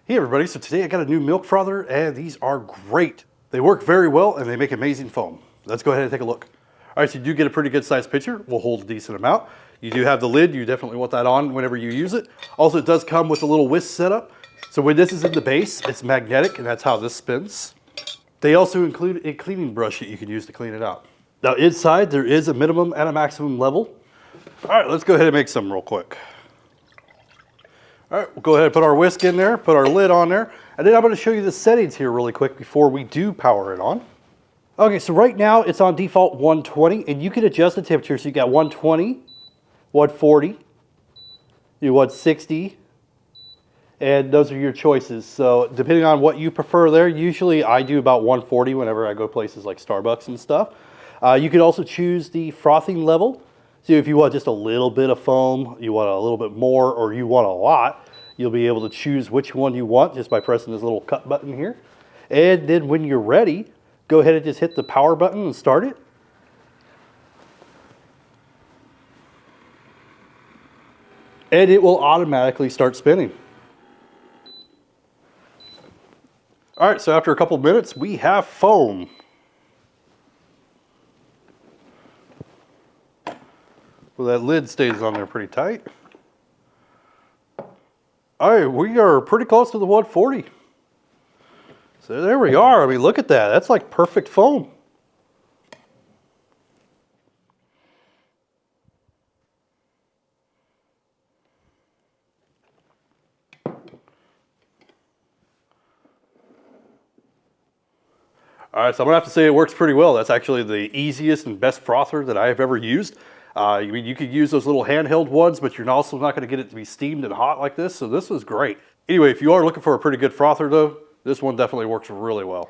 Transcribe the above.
Hey everybody, so today I got a new milk frother and these are great. They work very well and they make amazing foam. Let's go ahead and take a look. All right, so you do get a pretty good sized pitcher. We'll hold a decent amount. You do have the lid. You definitely want that on whenever you use it. Also, it does come with a little whisk setup. So when this is in the base, it's magnetic and that's how this spins. They also include a cleaning brush that you can use to clean it out. Now inside, there is a minimum and a maximum level. All right, let's go ahead and make some real quick. All right, we'll go ahead and put our whisk in there, put our lid on there, and then I'm going to show you the settings here really quick before we do power it on. Okay, so right now it's on default 120, and you can adjust the temperature. So you got 120, 140, you want 60, and those are your choices. So depending on what you prefer there, usually I do about 140 whenever I go places like Starbucks and stuff. You can also choose the frothing level. So if you want just a little bit of foam, you want a little bit more, or you want a lot, you'll be able to choose which one you want just by pressing this little cut button here. And then when you're ready, go ahead and just hit the power button and start it. And it will automatically start spinning. All right, so after a couple minutes, we have foam. Well, that lid stays on there pretty tight. All right, we are pretty close to the 140. So there we are. I mean, look at that. That's like perfect foam. All right, so I'm gonna have to say it works pretty well. That's actually the easiest and best frother that I have ever used. I mean, you could use those little handheld ones, but you're also not going to get it to be steamed and hot like this, so this was great. Anyway, if you are looking for a pretty good frother though, this one definitely works really well.